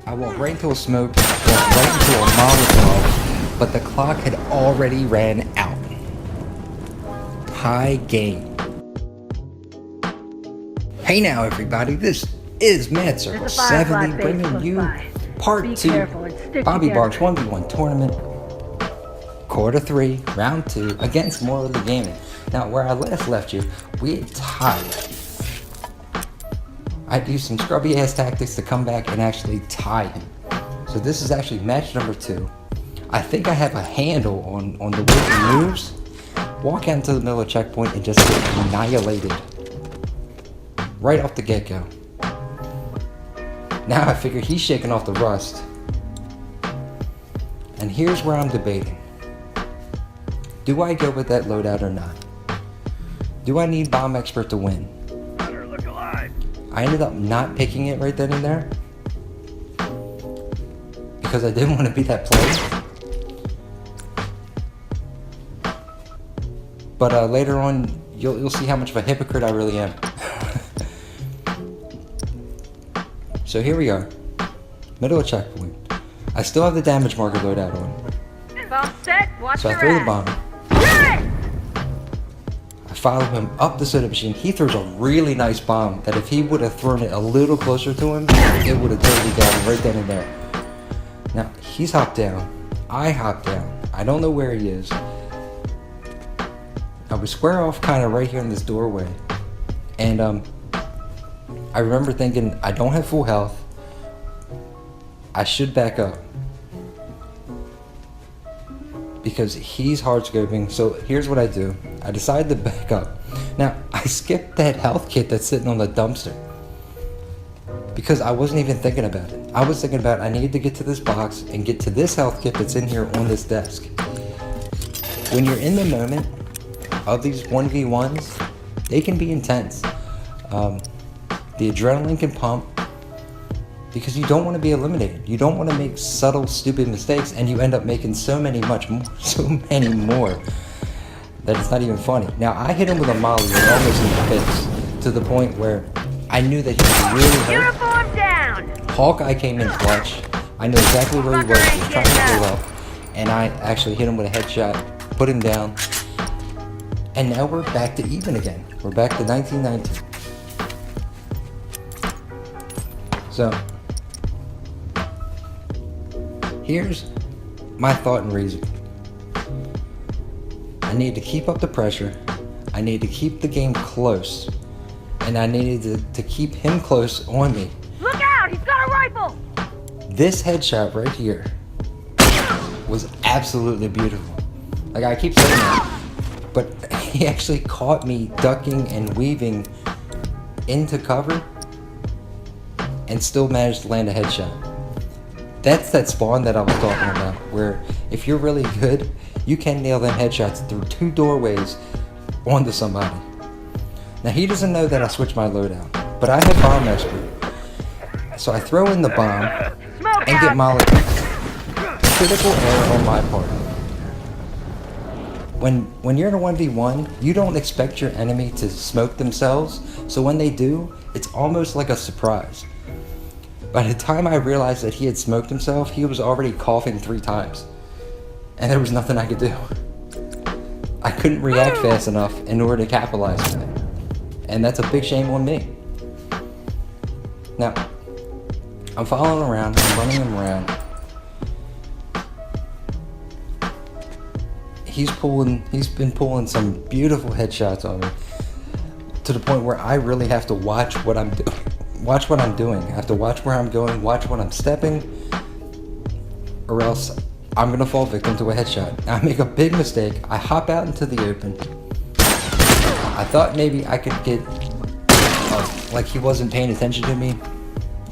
I walked right into a smoke, walked right into a Molotov, but the clock had already ran out. High game. Hey now everybody, this is Mad Circle 70 bringing you part 2 Bobby Barks 1v1 tournament, quarter 3, round 2 against Morley Gaming. Now where I last left you, we had tied. I'd used some scrubby ass tactics to come back and actually tie him. So this is actually match number 2. I think I have a handle on the way he moves. Walk out into the middle of the checkpoint and just get annihilated. Right off the get-go. Now I figure he's shaking off the rust. And here's where I'm debating. Do I go with that loadout or not? Do I need Bomb Expert to win? I ended up not picking it right then and there because I didn't want to be that player. But later on, you'll see how much of a hypocrite I really am. So here we are, middle of checkpoint. I still have the damage marker loadout on. Bomb set, watch So I your throw the ass. bomb. I follow him up the soda machine. He throws a really nice bomb that if he would have thrown it a little closer to him, it would have totally got him right then and there. Now, he's hopped down. I hopped down. I don't know where he is. I was square off kind of right here in this doorway. And I remember thinking, I don't have full health. I should back up. Because he's hard scoping. So here's what I do. I decide to back up. Now, I skipped that health kit that's sitting on the dumpster. Because I wasn't even thinking about it. I was thinking about I needed to get to this box and get to this health kit that's in here on this desk. When you're in the moment of these 1v1s, they can be intense. The adrenaline can pump because you don't want to be eliminated. You don't want to make subtle, stupid mistakes, and you end up making so many more that it's not even funny. Now, I hit him with a Molly and almost in the face to the point where I knew that he was really hurt. Uniform down. Hawkeye came in clutch. I knew exactly where he was. He was trying to pull up, and I actually hit him with a headshot, put him down, and now we're back to even again. We're back to 1919. So, here's my thought and reason. I need to keep up the pressure. I need to keep the game close. And I needed to keep him close on me. Look out, he's got a rifle. This headshot right here was absolutely beautiful. Like, I keep saying that, but he actually caught me ducking and weaving into cover and still managed to land a headshot. That's that spawn that I was talking about, where if you're really good, you can nail them headshots through 2 doorways onto somebody. Now, he doesn't know that I switched my loadout, but I have Bomb Expert. So I throw in the bomb and get Molly. Critical error on my part. When you're in a 1v1, you don't expect your enemy to smoke themselves, so when they do, it's almost like a surprise. By the time I realized that he had smoked himself, he was already coughing 3 times. And there was nothing I could do. I couldn't react fast enough in order to capitalize on it. And that's a big shame on me. Now, I'm following around, I'm running him around. He's been pulling some beautiful headshots on me. To the point where I really have to watch what I'm doing. Watch what I'm doing. I have to watch where I'm going, watch when I'm stepping, or else I'm gonna fall victim to a headshot. I make a big mistake. I hop out into the open. I thought maybe I could get, like he wasn't paying attention to me,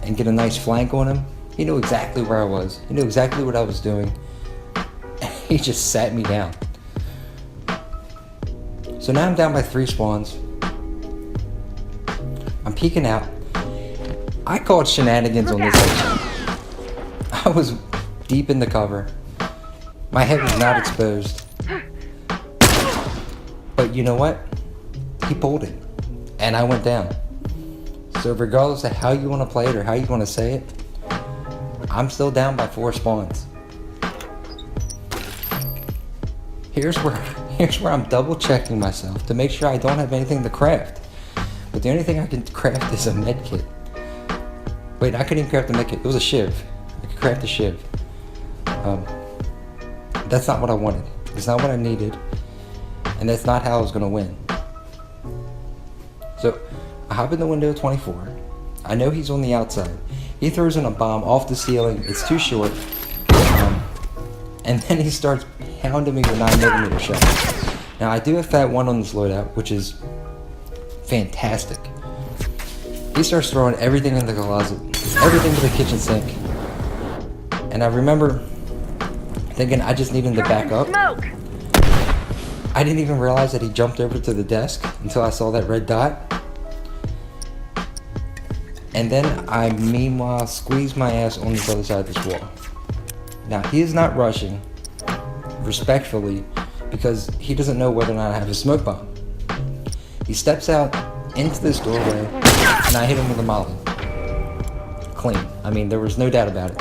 and get a nice flank on him. He knew exactly where I was. He knew exactly what I was doing. He just sat me down. So now I'm down by 3 spawns. I'm peeking out. I called shenanigans on this headshot. I was deep in the cover. My head was not exposed. But you know what? He pulled it. And I went down. So regardless of how you want to play it or how you want to say it, I'm still down by 4 spawns. Here's where I'm double checking myself to make sure I don't have anything to craft. But the only thing I can craft is a med kit. Wait, I couldn't even craft a med kit. It was a shiv. I could craft a shiv. That's not what I wanted. It's not what I needed. And that's not how I was going to win. So, I hop in the window 24. I know he's on the outside. He throws in a bomb off the ceiling. It's too short. And then he starts pounding me with 9mm shots. Now, I do have Fat 1 on this loadout, which is fantastic. He starts throwing everything in the closet. Everything to the kitchen sink. And I remember thinking I just need him to back up. Smoke. I didn't even realize that he jumped over to the desk until I saw that red dot. And then I meanwhile squeezed my ass on this other side of this wall. Now he is not rushing, respectfully, because he doesn't know whether or not I have a smoke bomb. He steps out into this doorway and I hit him with a Morley. Clean. I mean, there was no doubt about it.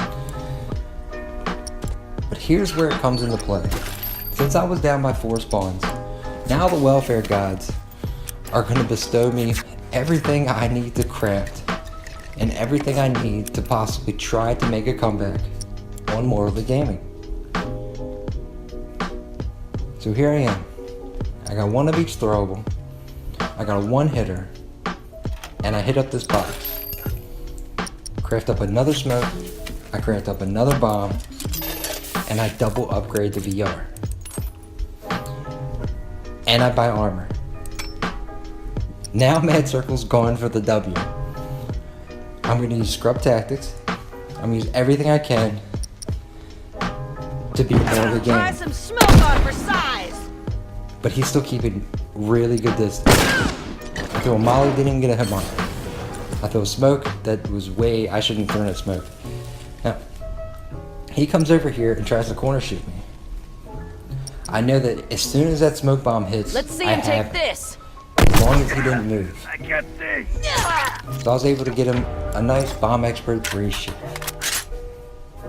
But here's where it comes into play. Since I was down by 4 spawns, now the welfare gods are going to bestow me everything I need to craft and everything I need to possibly try to make a comeback on Morley Gaming. So here I am. I got 1 of each throwable. I got a 1-hitter. And I hit up this box. Craft up another smoke. I craft up another bomb. And I double upgrade the VR. And I buy armor. Now Mad Circle's gone for the W. I'm going to use scrub tactics. I'm going to use everything I can to beat Morley Gaming. Try some smoke on for size. But he's still keeping really good distance. I throw a Morley, didn't even get a hit mark. I throw a smoke that was way, I shouldn't have thrown that smoke. Now, he comes over here and tries to corner shoot me. I know that as soon as that smoke bomb hits, Let's see I him have take this. as long as he didn't move. I got this. So I was able to get him a nice bomb expert 3 shit.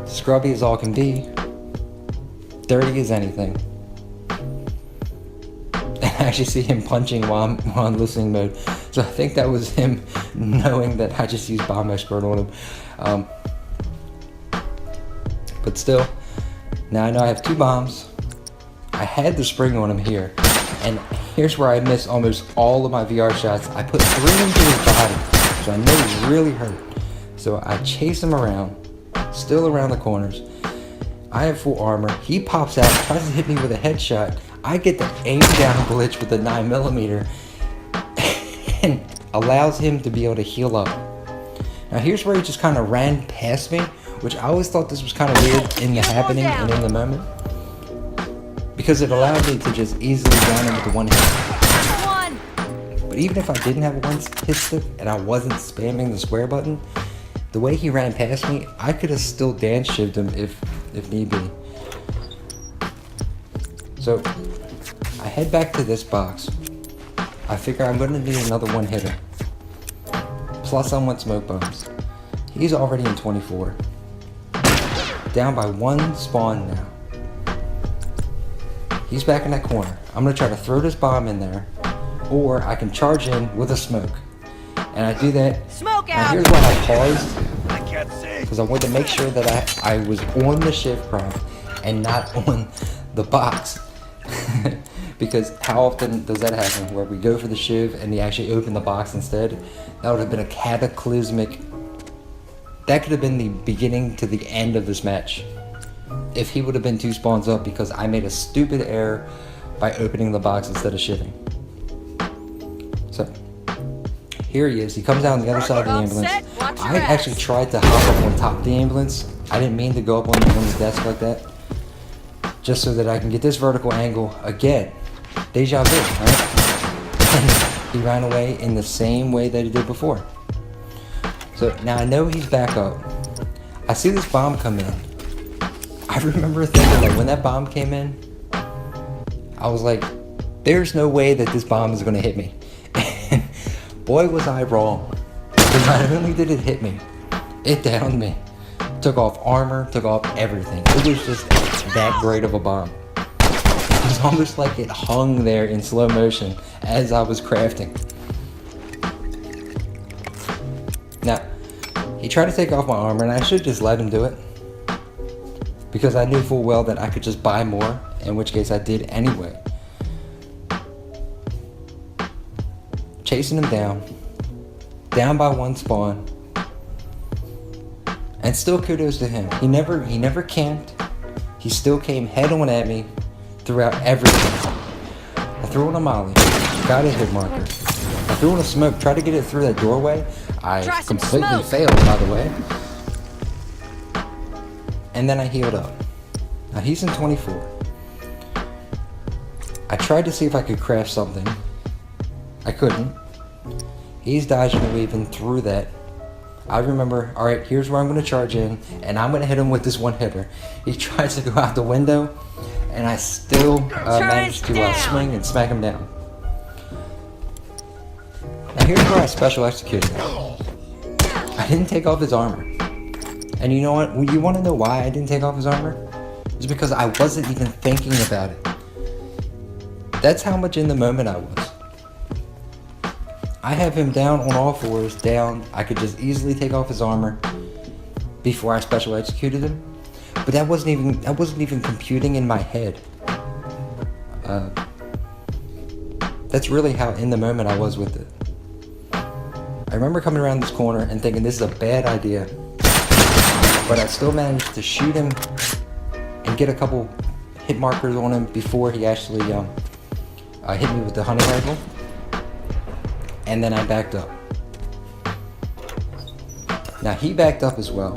Scrubby as all can be. Dirty as anything. And I actually see him punching while I'm listening mode. So I think that was him knowing that I just used bomb expert on him. But still, now I know I have 2 bombs. I had the spring on him here. And here's where I miss almost all of my VR shots. I put 3 into his body, so I know he's really hurt. So I chase him around, still around the corners. I have full armor. He pops out, tries to hit me with a headshot. I get the aim down glitch with the 9mm and allows him to be able to heal up. Now here's where he just kind of ran past me, which I always thought this was kind of weird in the happening and in the moment. Because it allowed me to just easily down him with the 1 hit. But even if I didn't have a 1 hit stick and I wasn't spamming the square button, the way he ran past me, I could have still dance shivved him if need be. So I head back to this box. I figure I'm going to need another 1 hitter. Plus I want smoke bombs. He's already in 24. Down by 1 spawn now. He's back in that corner. I'm going to try to throw this bomb in there, or I can charge in with a smoke. And I do that. Smoke Now out. here's why I paused, I can't see. because I wanted to make sure that I was on the shiv prompt and not on the box. Because how often does that happen, where we go for the shiv and they actually open the box instead? That would have been a cataclysmic... That could have been the beginning to the end of this match. If he would have been 2 spawns up because I made a stupid error by opening the box instead of shivving. So, here he is. He comes down the other side of the ambulance. I actually tried to hop up on top of the ambulance. I didn't mean to go up on his desk like that. Just so that I can get this vertical angle again. Deja vu, right? He ran away in the same way that he did before. So now I know he's back up. I see this bomb come in. I remember thinking that when that bomb came in, I was like, there's no way that this bomb is going to hit me. And boy was I wrong. Because not only did it hit me, it downed me. Took off armor, took off everything. It was just that great of a bomb. It was almost like it hung there in slow motion as I was crafting. Now, he tried to take off my armor, and I should just let him do it, because I knew full well that I could just buy more, in which case I did anyway. Chasing him down by one spawn, and still kudos to him. He never camped. He still came head on at me throughout everything. I threw in a molly, got a hit marker. I threw in a smoke, tried to get it through that doorway. I completely failed, by the way. And then I healed up. Now he's in 24. I tried to see if I could craft something. I couldn't. He's dodging and weaving through that. I remember, alright, here's where I'm going to charge in, and I'm going to hit him with this one hitter. He tries to go out the window, and I still managed to swing and smack him down. Now here's where I special executed him. I didn't take off his armor. And you know what? You want to know why I didn't take off his armor? It's because I wasn't even thinking about it. That's how much in the moment I was. I have him down on all fours, down. I could just easily take off his armor before I special executed him. But that wasn't even computing in my head. That's really how in the moment I was with it. I remember coming around this corner and thinking this is a bad idea, but I still managed to shoot him and get a couple hit markers on him before he actually hit me with the hunting rifle, and then I backed up. Now he backed up as well,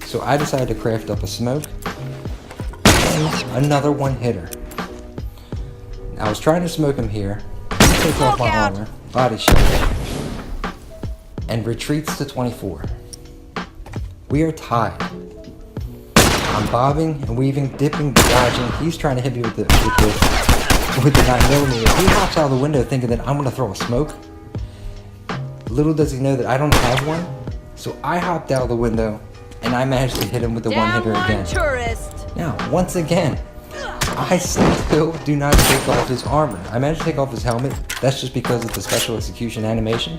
so I decided to craft up a smoke and another one hitter. I was trying to smoke him here, take off my armor, body shot, and retreats to 24. We are tied. I'm bobbing and weaving, dipping, dodging. He's trying to hit me with the 9mm. He hops out of the window thinking that I'm gonna throw a smoke. Little does he know that I don't have one. So I hopped out of the window and I managed to hit him with the one hitter again. Tourist. Now, once again, I still do not take off his armor. I managed to take off his helmet. That's just because it's a special execution animation.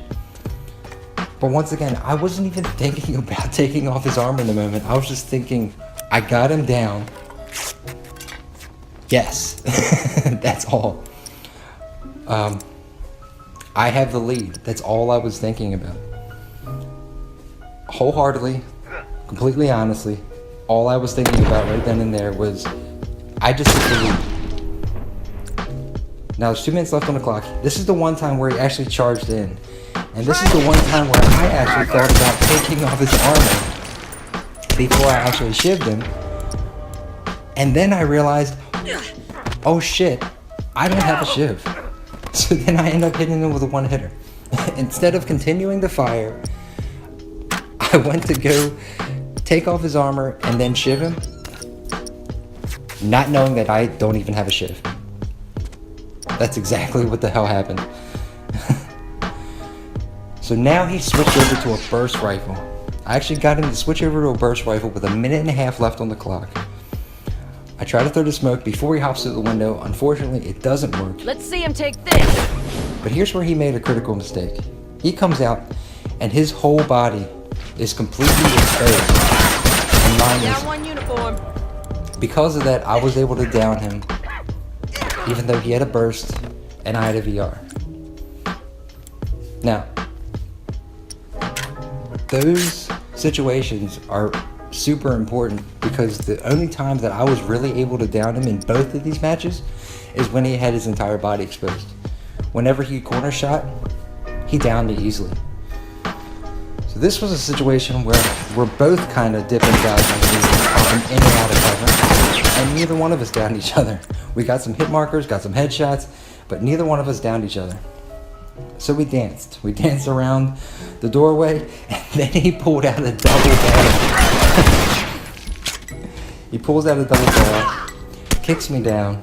But once again, I wasn't even thinking about taking off his armor in the moment. I was just thinking, I got him down. Yes, that's all. I have the lead. That's all I was thinking about. Wholeheartedly, completely honestly, all I was thinking about right then and there was, I just took the lead. Now there's 2 minutes left on the clock. This is the one time where he actually charged in. And this is the one time where I actually thought about taking off his armor before I actually shivved him. And then I realized, oh shit, I don't have a shiv. So then I end up hitting him with a one hitter. Instead of continuing the fire, I went to go take off his armor and then shiv him, not knowing that I don't even have a shiv. That's exactly what the hell happened. So now he switched over to a burst rifle. I actually got him to switch over to a burst rifle with 1.5 minutes left on the clock. I try to throw the smoke before he hops through the window. Unfortunately, it doesn't work. Let's see him take this. But here's where he made a critical mistake. He comes out and his whole body is completely exposed. And mine is. Down one uniform. Because of that, I was able to down him, even though he had a burst and I had a VR. Now, those situations are super important because the only time that I was really able to down him in both of these matches is when he had his entire body exposed. Whenever he corner shot, he downed me easily. So this was a situation where we're both kind of dipping, dodging, popping in and out of cover, and neither one of us downed each other. We got some hit markers, got some headshots, but neither one of us downed each other. So we danced. We danced around the doorway, and then he pulled out a double barrel. He pulls out a double barrel, kicks me down,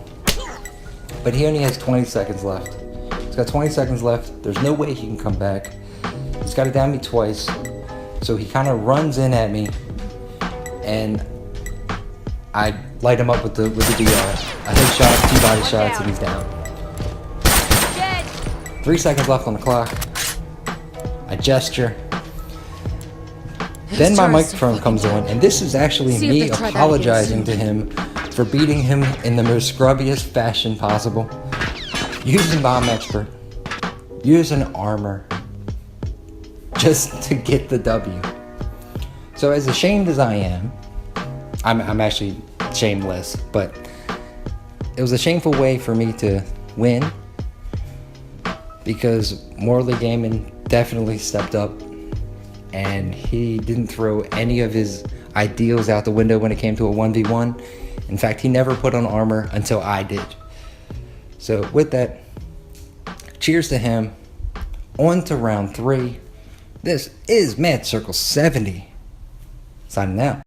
but he only has 20 seconds left. He's got 20 seconds left. There's no way he can come back. He's got to down me twice. So he kind of runs in at me, and I light him up with the DR. I take shots, 2 body shots, and he's down. Dead. 3 seconds left on the clock. I gesture. Then my microphone comes on, and this is actually See if me they try that apologizing again to him for beating him in the most scrubbiest fashion possible. Using bomb expert. Using armor. Just to get the W. So as ashamed as I am, I'm actually shameless, but it was a shameful way for me to win because Morley Gaming definitely stepped up and he didn't throw any of his ideals out the window when it came to a 1v1. In fact, he never put on armor until I did. So with that, cheers to him. On to round 3. This is Mad Circle 70. Signing out.